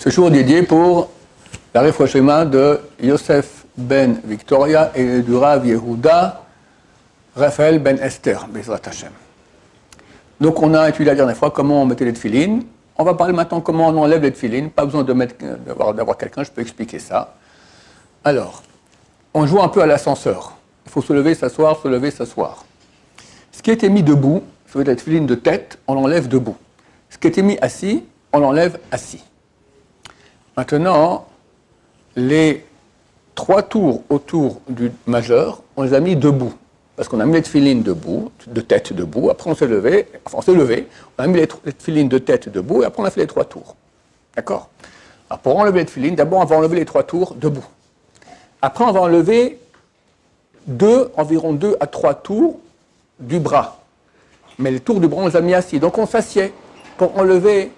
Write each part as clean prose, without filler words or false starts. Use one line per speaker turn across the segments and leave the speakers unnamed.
Ce jour est dédié pour la Refoua Shlema de Yosef ben Victoria et du Rav Yehuda Raphaël ben Esther, Bezrat Hashem. Donc on a étudié la dernière fois comment on mettait les tefilines. On va parler maintenant comment on enlève les tefilines. Pas besoin d'avoir quelqu'un, je peux expliquer ça. Alors, on joue un peu à l'ascenseur. Il faut se lever, s'asseoir, se lever, s'asseoir. Ce qui a été mis debout, sur la tefilines de tête, on l'enlève debout. Ce qui a été mis assis, on l'enlève assis. Maintenant, les 3 tours autour du majeur, on les a mis debout. Parce qu'on a mis les tefilines debout, de tête debout, après on s'est levé, on a mis les tefilines de tête debout, et après on a fait les 3 tours. D'accord? Alors pour enlever les tefilines, d'abord on va enlever les 3 tours debout. Après on va enlever environ 2 à 3 tours du bras. Mais les tours du bras on les a mis assis. Donc on s'assied pour enlever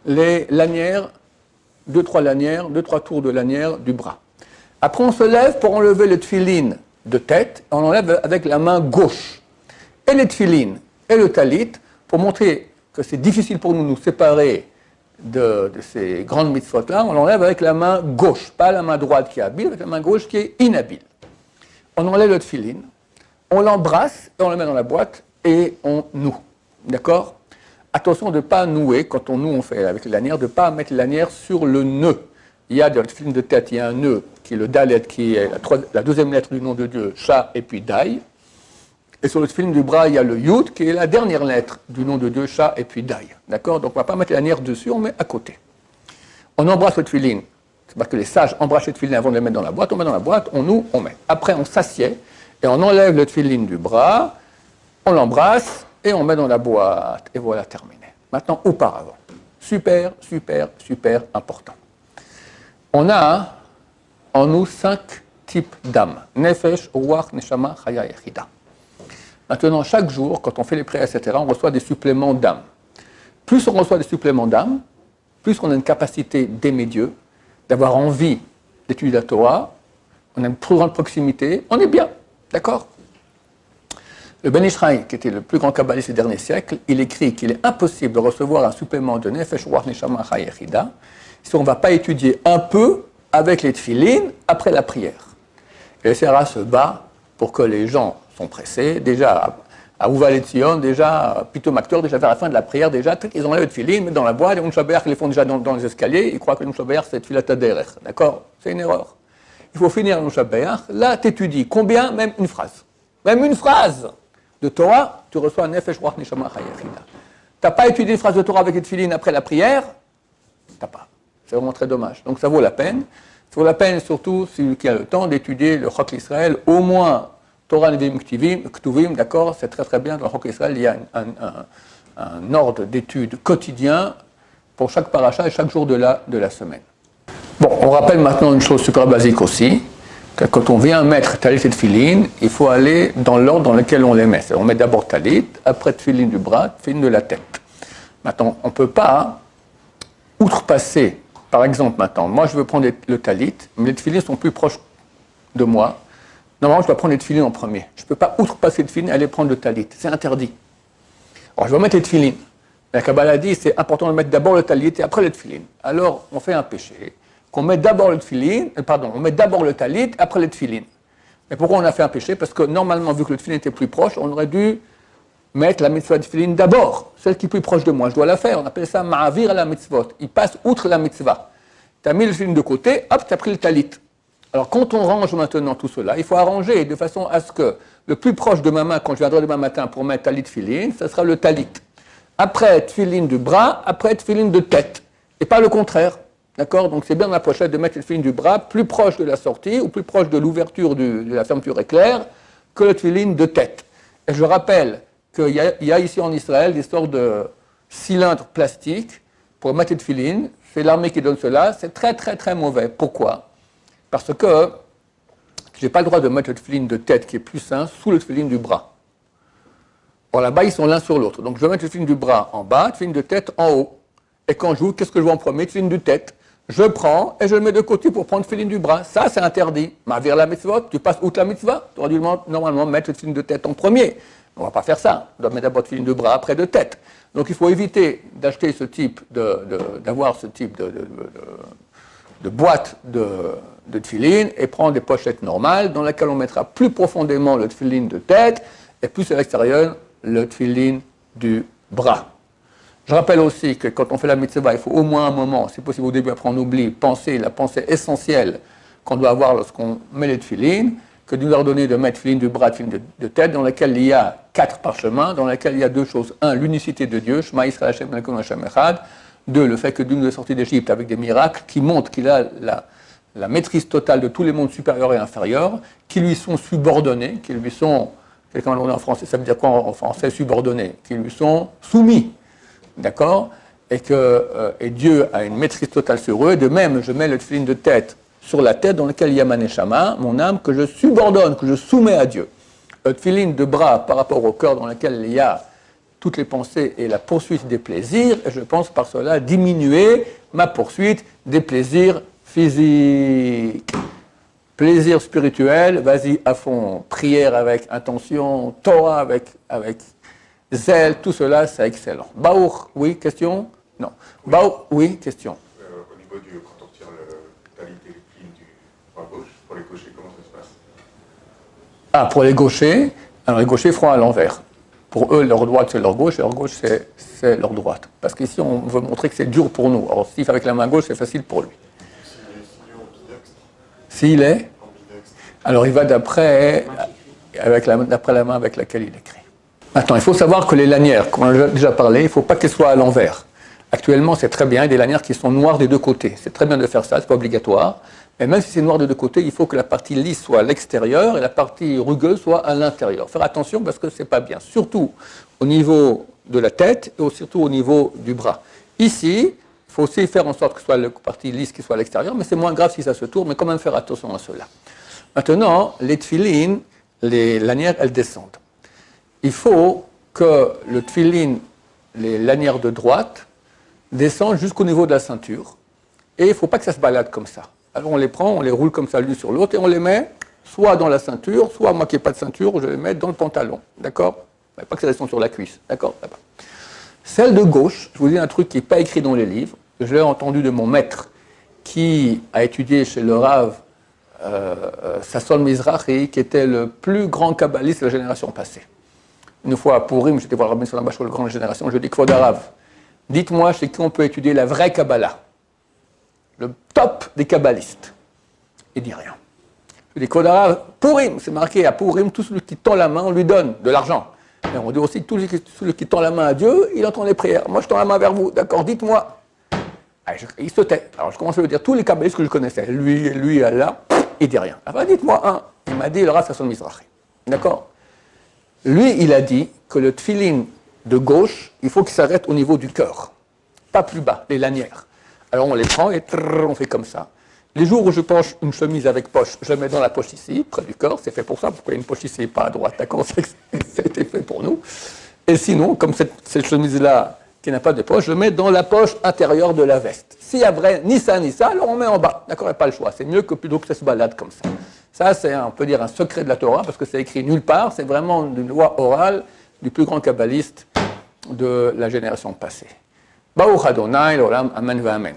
les lanières, 2-3 tours de lanière du bras. Après on se lève pour enlever les tefilines de tête, on enlève avec la main gauche. Et les tefilines et le talit, pour montrer que c'est difficile pour nous de nous séparer de ces grandes mitzvot-là, on l'enlève avec la main gauche, pas la main droite qui est habile, avec la main gauche qui est inhabile. On enlève le tefilin, on l'embrasse, et on le met dans la boîte, et on noue. D'accord? Attention de ne pas nouer, quand on noue, on fait avec les lanières, de ne pas mettre les lanières sur le nœud. Il y a dans le tefilin de tête, il y a un nœud qui est le dalet, qui est la deuxième lettre du nom de Dieu, Sha, et puis Dai. Et sur le tefilin du bras, il y a le Yud, qui est la dernière lettre du nom de Dieu, Sha, et puis Dai. D'accord? Donc on ne va pas mettre les lanières dessus, on met à côté. On embrasse le tefilin. C'est parce que les sages embrassent le tefilin avant de les mettre dans la boîte. On met dans la boîte, on noue, on met. Après, on s'assied, et on enlève le tefilin du bras, on l'embrasse, et on met dans la boîte. Et voilà, terminé. Maintenant, auparavant. Super important. On a en nous 5 types d'âmes. Nefesh, Ruach, Neshama, Chaya, Yechida. Maintenant, chaque jour, quand on fait les prières, etc., on reçoit des suppléments d'âme. Plus on reçoit des suppléments d'âme, plus on a une capacité d'aimer Dieu, d'avoir envie d'étudier la Torah, on a une plus grande proximité, on est bien, d'accord? Le Ben Ish Chai, qui était le plus grand kabbaliste des derniers siècles, il écrit qu'il est impossible de recevoir un supplément de Nefesh, Ruach, Neshama, Chaya, Yechida si on ne va pas étudier un peu avec les tefilines après la prière. Et le Sera se bat pour que les gens sont pressés. Déjà, à Uva Letzion, déjà, Pito Maktor, déjà vers la fin de la prière, déjà, ils enlèvent les tefilines, mettent dans la boîte, les Unshaber, ils les font déjà dans les escaliers, ils croient que l'Unshaber, c'est Tfilat Haderech. D'accord? C'est une erreur. Il faut finir l'Unshaber. Là, tu étudies. Combien? Même une phrase. Même une phrase de Torah, tu reçois un Nefesh, Ruach, Neshama, Chaya, Yechida. Tu n'as pas étudié une phrase de Torah avec les tefilines après la prière? Tu n'as pas. C'est vraiment très dommage. Donc ça vaut la peine. Ça vaut la peine surtout, celui qui a le temps, d'étudier le Chok Israël, au moins Torah Nevim Ktuvim, d'accord? C'est très bien. Dans le Chok Israël, il y a un ordre d'études quotidien pour chaque paracha et chaque jour de la semaine. Bon, on rappelle maintenant une chose super basique aussi, que quand on vient mettre talit et tefilin, il faut aller dans l'ordre dans lequel on les met. On met d'abord talit, après tefilin du bras, tefilin de la tête. Maintenant, on ne peut pas outrepasser. Par exemple, maintenant, moi je veux prendre le talit, mais les tefilines sont plus proches de moi. Normalement, je dois prendre les tefilines en premier. Je ne peux pas outrepasser les tefilines et aller prendre le talit. C'est interdit. Alors, je vais mettre les tefilines. La Kabbalah dit c'est important de mettre d'abord le talit et après les tefilines. Alors, on fait un péché, qu'on met d'abord le on met d'abord le talit, après les tefilines. Mais pourquoi on a fait un péché? Parce que normalement, vu que le tefilin était plus proche, on aurait dû mettre la mitzvah de tefilin d'abord, celle qui est plus proche de moi. Je dois la faire. On appelle ça ma'avir à la mitzvot. Il passe outre la mitzvah. Tu as mis le tefilin de côté, hop, tu as pris le talit. Alors, quand on range maintenant tout cela, il faut arranger de façon à ce que le plus proche de ma main, quand je viendrai demain matin pour mettre talit tefilin, ça sera le talit. Après, tefilin du bras, après, tefilin de tête. Et pas le contraire. D'accord? Donc, c'est bien dans la pochette de mettre le tefilin du bras plus proche de la sortie ou plus proche de l'ouverture de la fermeture éclair que le tefilin de tête. Et je rappelle qu'il y a ici en Israël des sortes de cylindres plastiques pour mettre les tefilines. C'est l'armée qui donne cela. C'est très mauvais. Pourquoi? Parce que je n'ai pas le droit de mettre le tefilin de tête, qui est plus sain, sous le tefilin du bras. Or là-bas, ils sont l'un sur l'autre. Donc je vais mettre le tefilin du bras en bas, le tefilin de tête en haut. Et quand je joue, qu'est-ce que je vois en premier? Le tefilin de tête. Je prends et je le mets de côté pour prendre le tefilin du bras. Ça, c'est interdit. Ma'avir la mitzvot, tu passes outre la mitzvah. Tu aurais dû normalement mettre le tefilin de tête en premier. On ne va pas faire ça. On doit mettre d'abord tefillin de bras, après de tête. Donc il faut éviter d'acheter ce type d'avoir ce type de boîte de tefillin et prendre des pochettes normales dans lesquelles on mettra plus profondément le tefillin de tête et plus à l'extérieur le tefillin du bras. Je rappelle aussi que quand on fait la mitzvah, il faut au moins un moment, si possible au début, après on oublie, penser la pensée essentielle qu'on doit avoir lorsqu'on met les tefillin, que de nous ordonner de mettre tefillin du bras, tefillin de tête, dans lequel il y a 4 parchemins, dans lequel il y a 2 choses. 1, l'unicité de Dieu, Shema Yisrael Hashem Elokeinu Hashem Echad. 2, le fait que Dieu nous est sorti d'Égypte avec des miracles qui montrent qu'il a la maîtrise totale de tous les mondes supérieurs et inférieurs, qui lui sont subordonnés, qui lui sont, comment on dit en français, ça veut dire quoi en français, subordonnés, qui lui sont soumis. D'accord ? Et Dieu a une maîtrise totale sur eux. De même, je mets le tefillin de tête sur la tête dans lequel il y a ma neshama, mon âme, que je subordonne, que je soumets à Dieu. Le tefillin de bras par rapport au cœur dans lequel il y a toutes les pensées et la poursuite des plaisirs, et je pense par cela diminuer ma poursuite des plaisirs physiques. Plaisir spirituel, vas-y à fond. Prière avec intention, Torah avec zèle, tout cela, c'est excellent. Baour, oui, question ? Non. Baour, oui, question.
Au niveau du, quand on retire le talit et le clean du bras gauche, pour les gauchers, comment ça se passe ?
Ah, pour les gauchers, alors les gauchers feront à l'envers. Pour eux, leur droite, c'est leur gauche, et leur gauche, c'est leur droite. Parce qu'ici, on veut montrer que c'est dur pour nous. Alors, s'il fait avec la main gauche, c'est facile pour lui. S'il est, alors il va d'après la main avec laquelle il écrit. Maintenant, il faut savoir que les lanières, comme on a déjà parlé, il ne faut pas qu'elles soient à l'envers. Actuellement, c'est très bien, il y a des lanières qui sont noires des deux côtés. C'est très bien de faire ça, ce n'est pas obligatoire. Mais même si c'est noir des deux côtés, il faut que la partie lisse soit à l'extérieur et la partie rugueuse soit à l'intérieur. Faire attention parce que ce n'est pas bien, surtout au niveau de la tête et surtout au niveau du bras. Ici, il faut aussi faire en sorte que ce soit la partie lisse qui soit à l'extérieur, mais c'est moins grave si ça se tourne, mais quand même faire attention à cela. Maintenant, les tefillin, les lanières, elles descendent. Il faut que le tefillin, les lanières de droite, descendent jusqu'au niveau de la ceinture. Et il ne faut pas que ça se balade comme ça. Alors on les prend, on les roule comme ça l'une sur l'autre et on les met soit dans la ceinture, soit moi qui n'ai pas de ceinture, je les mets dans le pantalon. D'accord ? Mais pas que ça descende sur la cuisse. D'accord ? Là-bas. Celle de gauche, je vous dis un truc qui n'est pas écrit dans les livres. Je l'ai entendu de mon maître qui a étudié chez le Rav Sasson Mizrahi, qui était le plus grand kabbaliste de la génération passée. Une fois à Purim, j'étais voir Rabbi Solomon Bachol, grande génération, je dis Kvod Harav, dites-moi chez qui on peut étudier la vraie Kabbalah, le top des kabbalistes. Il dit rien. Je dis Kvod Harav, Purim, c'est marqué à Purim, tout celui qui tend la main, on lui donne de l'argent. Et on dit aussi, tout celui qui tend la main à Dieu, il entend les prières. Moi, je tends la main vers vous, d'accord, dites-moi. Il se tait. Alors, je commence à lui dire tous les kabbalistes que je connaissais, lui, là, il dit rien. Enfin, dites-moi un. Il m'a dit le Rav Sasson Mizrahi. D'accord ? Lui, il a dit que le tefillin de gauche, il faut qu'il s'arrête au niveau du cœur, pas plus bas, les lanières. Alors on les prend et on fait comme ça. Les jours où je penche une chemise avec poche, je la mets dans la poche ici, près du corps, c'est fait pour ça. Pourquoi il y a une poche ici et pas à droite? D'accord, c'était fait pour nous. Et sinon, comme cette chemise-là qui n'a pas de poche, je mets dans la poche intérieure de la veste. S'il y a vrai, ni ça, alors on met en bas. D'accord, il n'y a pas le choix. C'est mieux que plutôt que ça se balade comme ça. Ça, c'est, on peut dire, un secret de la Torah, parce que c'est écrit nulle part. C'est vraiment une loi orale du plus grand kabbaliste de la génération passée. Baruch Adonai, l'olam, amen va amen.